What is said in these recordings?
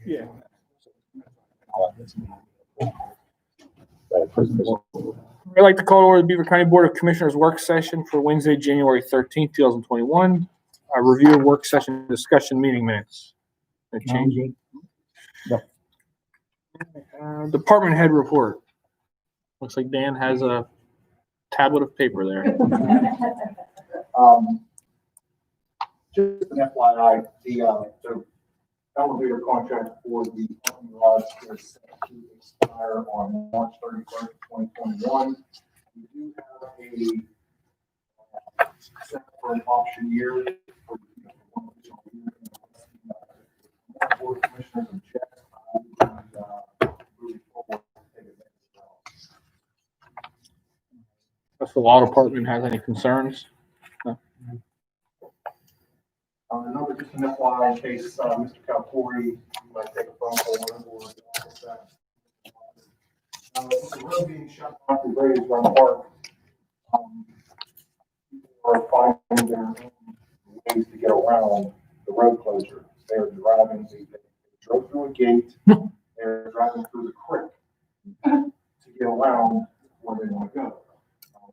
Yeah. I'd like to call to order the Beaver County Board of Commissioners work session for Wednesday, January 13th, 2021. A review of work session discussion meeting minutes. A change? Yep. Department head report. Looks like Dan has a tablet of paper there. Just an FYI, the elevator contract for the parking garage is set to expire on March 31st, 2021. We do have a set for an option year for one additional year. Board of Commissioners and checks, moving forward. If the law department has any concerns. Another just an FYI in case Mr. Calpuri might take a phone call or the office staff. The road being shut down for Brady's Run Park. People are finding their own ways to get around the road closure. They're driving, they drove through a gate, they're driving through the creek to get around where they want to go.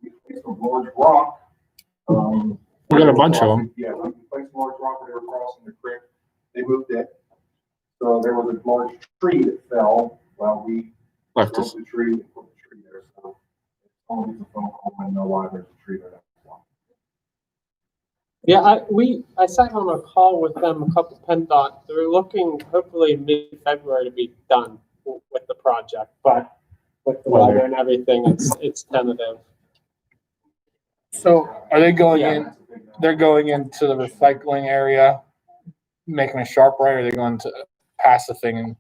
We placed a large rock. We got a bunch of them. Yeah, we placed a large rock where they were crossing the creek. They moved it. So there was a large tree that fell while we Left broke us. the tree and put the tree there. So only a phone call and know why there's a tree there. Yeah, I sat on a call with them, a couple PennDOT. They're looking hopefully mid-February to be done with the project, but with the weather and everything, it's tentative. So are they going Yeah. in, they're going into the recycling area, making a sharp right, or are they going to pass the thing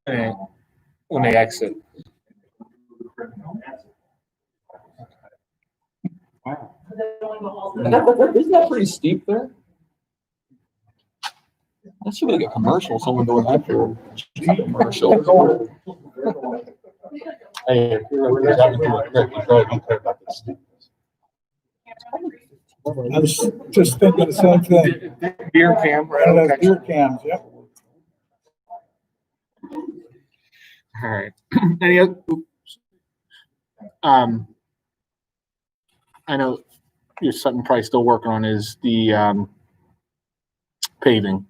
and when they exit? Wow. Isn't that pretty steep there? That should be like a commercial, someone doing that for a commercial. Hey, if you're driving through a creek, you probably don't care about the steepness. I was just thinking the same thing. Beer can, right? One of those beer cans, yep. All right. Any other? I know you're something probably still working on is the paving.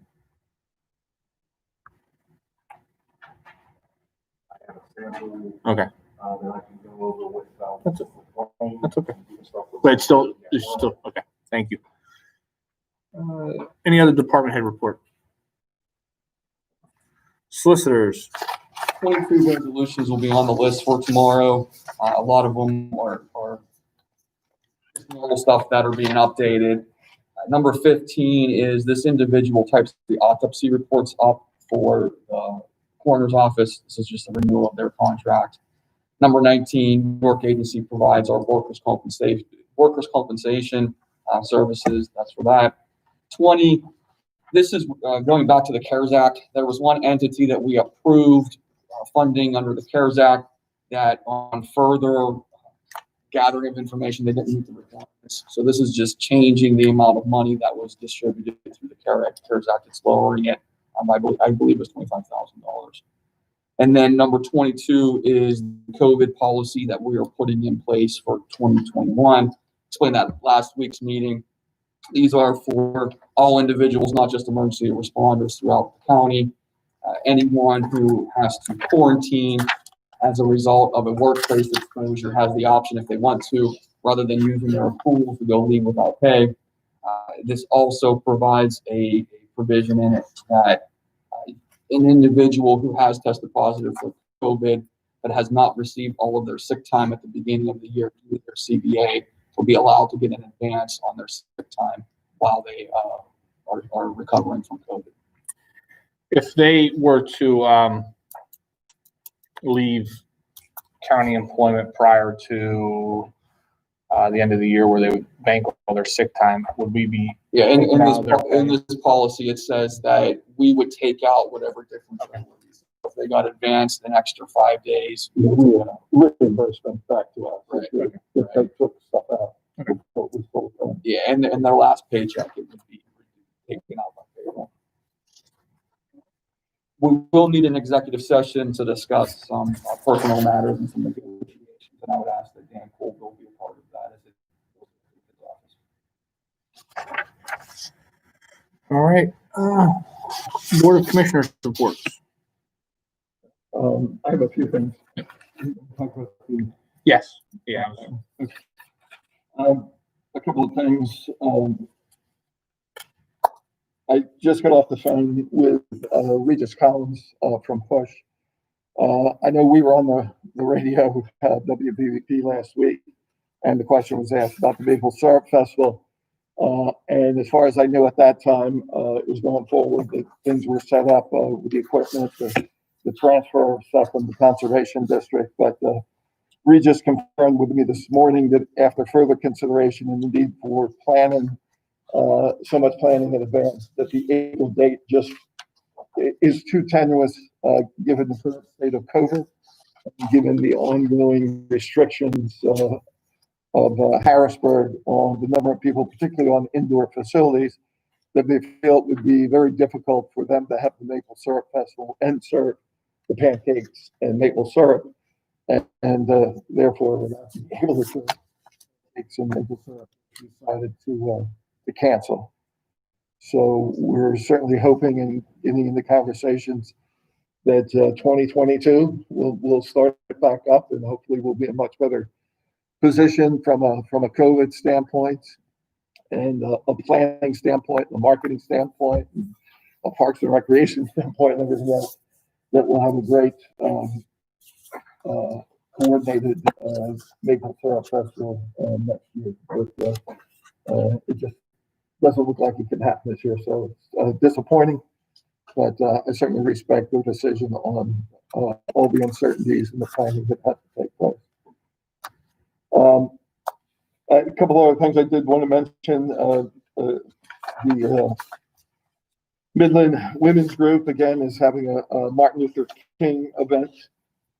Okay. That's okay. But it's still okay. Thank you. Any other department head report? Solicitors. 23 resolutions will be on the list for tomorrow. A lot of them are normal stuff that are being updated. Number 15 is this individual types the autopsy reports up for the coroner's office. This is just a renewal of their contract. Number 19, New York Agency provides our workers' compensation services. That's for that. 20, this is going back to the CARES Act. There was one entity that we approved funding under the CARES Act that on further gathering of information, they didn't meet the requirements. So this is just changing the amount of money that was distributed through the CARES Act. It's lowering it. I believe it was $25,000. And then number 22 is the COVID policy that we are putting in place for 2021. Explained that last week's meeting. These are for all individuals, not just emergency responders throughout the county. Anyone who has to quarantine as a result of a workplace exposure has the option, if they want to, rather than using their pool, to go leave without pay. This also provides a provision in it that an individual who has tested positive for COVID but has not received all of their sick time at the beginning of the year due to their CBA will be allowed to get an advance on their sick time while they are recovering from COVID. If they were to leave county employment prior to the end of the year where they would bank all their sick time, would we be? Yeah, in this policy, it says that we would take out whatever difference there would be. if they got advanced an extra 5 days. Reimbursement back to us. Right. If they took stuff out. What was told them. Yeah, and their last paycheck, it would be taken out by payroll. We will need an executive session to discuss some personal matters and some negotiations, and I would ask that Dan Colville be a part of that as it goes through his office. All right. Board of Commissioners reports. I have a few things. Talk about the Yes. Yeah. A couple of things. I just got off the phone with Regis Collins from Push. I know we were on the radio WBVP last week, and the question was asked about the Maple Syrup Festival. And as far as I knew at that time, it was going forward, that things were set up with the equipment, the transfer of stuff from the Conservation District. But Regis confirmed with me this morning that after further consideration and indeed for planning, so much planning in advance, that the April date just is too tenuous given the current state of COVID, given the ongoing restrictions of Harrisburg on the number of people, particularly on indoor facilities, that they feel it would be very difficult for them to have the Maple Syrup Festival and serve the pancakes and maple syrup, and therefore we're not able to serve pancakes and maple syrup. Decided to cancel. So we're certainly hoping and getting into conversations that 2022 will start back up, and hopefully we'll be in a much better position from a COVID standpoint and a planning standpoint, a marketing standpoint, and a parks and recreation standpoint, and everything else, that we'll have a great coordinated Maple Syrup Festival next year. But it just doesn't look like it can happen this year, so it's disappointing. But I certainly respect their decision on all the uncertainties and the planning that has to take place. A couple other things I did want to mention. The Midland Women's Group, again, is having a Martin Luther King event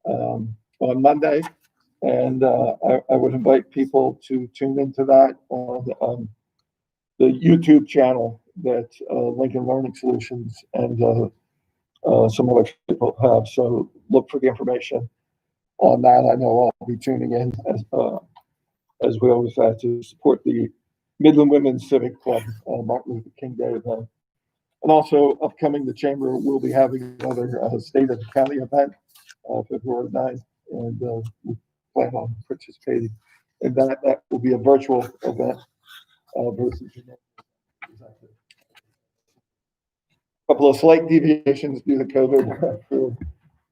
on Monday. And I would invite people to tune into that on the YouTube channel that Lincoln Learning Solutions and some other people have. So look for the information on that. I know I'll be tuning in as we always have to support the Midland Women's Civic Club Martin Luther King Day event. And also upcoming, the Chamber will be having another State of the County event February 9th, and we plan on participating in that. That will be a virtual event versus a couple of slight deviations due to COVID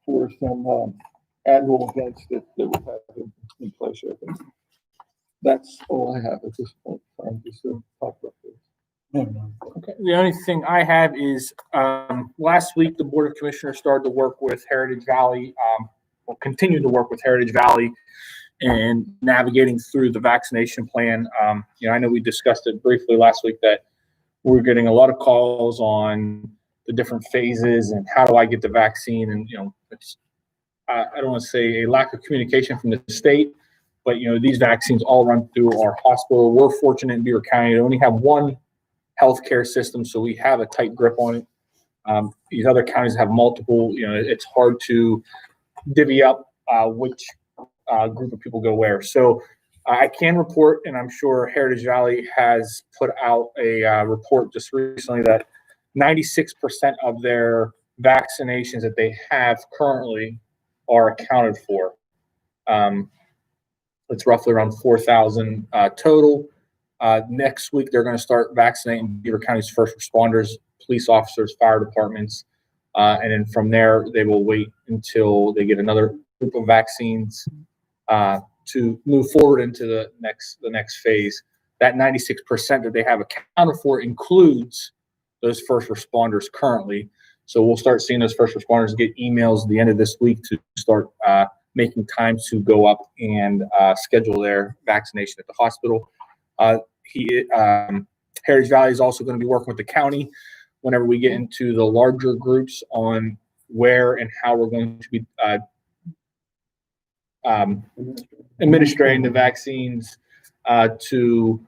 for some annual events that we have in place. I think that's all I have at this point. I'm just to talk about this. Okay. The only thing I have is last week the Board of Commissioners started to work with Heritage Valley, will continue to work with Heritage Valley and navigating through the vaccination plan. I know we discussed it briefly last week that we're getting a lot of calls on the different phases and how do I get the vaccine, and it's I don't want to say a lack of communication from the state, but these vaccines all run through our hospital. We're fortunate in Beaver County to only have one healthcare system, so we have a tight grip on it. These other counties have multiple. It's hard to divvy up which group of people go where. So I can report, and I'm sure Heritage Valley has put out a report just recently that 96% of their vaccinations that they have currently are accounted for. It's roughly around 4,000 total. Next week, they're going to start vaccinating Beaver County's first responders, police officers, fire departments. And then from there, they will wait until they get another group of vaccines to move forward into the next phase. That 96% that they have accounted for includes those first responders currently. So we'll start seeing those first responders get emails at the end of this week to start making time to go up and schedule their vaccination at the hospital. Heritage Valley is also going to be working with the county whenever we get into the larger groups on where and how we're going to be administering the vaccines to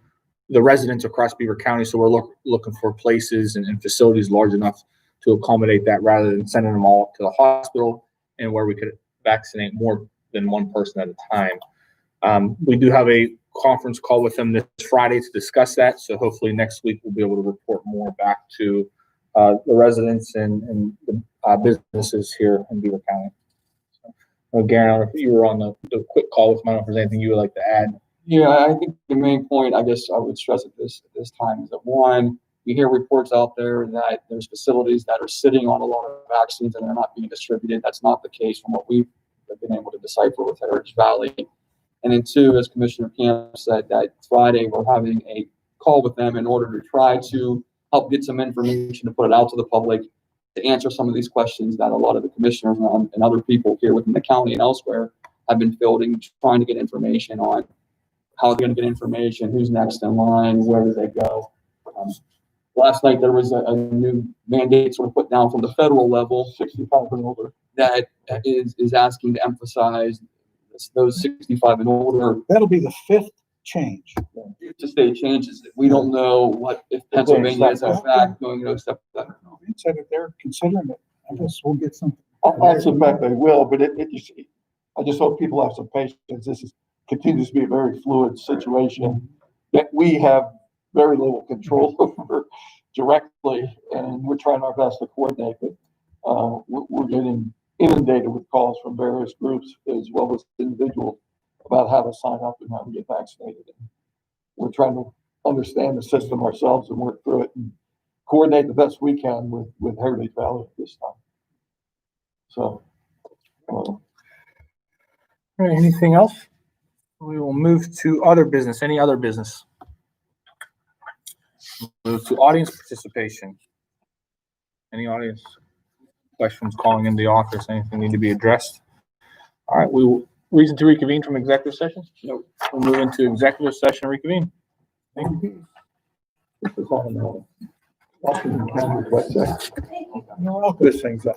the residents across Beaver County. So we're looking for places and facilities large enough to accommodate that rather than sending them all to the hospital, and where we could vaccinate more than one person at a time. We do have a conference call with them this Friday to discuss that. So hopefully next week we'll be able to report more back to the residents and the businesses here in Beaver County. So, Garen, I don't know if you were on the quick call with me. I don't know if there's anything you would like to add. Yeah, I think the main point, I guess I would stress at this time is that, one, we hear reports out there that there's facilities that are sitting on a lot of vaccines and they're not being distributed. That's not the case from what we've been able to decipher with Heritage Valley. And then two, as Commissioner Camp said, that Friday we're having a call with them in order to try to help get some information to put it out to the public, to answer some of these questions that a lot of the commissioners and other people here within the county and elsewhere have been fielding, trying to get information on how they're going to get information, who's next in line, where do they go. Last night there was a new mandate sort of put down from the federal level, 65 and older, that is asking to emphasize those 65 and older. That'll be the fifth change. To state changes. We don't know what if Pennsylvania is in fact going to accept that. He said that they're considering it. I guess we'll get something. I suspect they will, but I just hope people have some patience. This continues to be a very fluid situation that we have very little control over directly, and we're trying our best to coordinate, but we're getting inundated with calls from various groups as well as individuals about how to sign up and how to get vaccinated. And we're trying to understand the system ourselves and work through it and coordinate the best we can with Heritage Valley at this time. So, All right, anything else? We will move to other business. Any other business? Move to audience participation. Any audience questions calling in the office? Anything need to be addressed? All right, we will reason to reconvene from executive session? No. We'll move into executive session and reconvene. Thank you. I'll clear things up.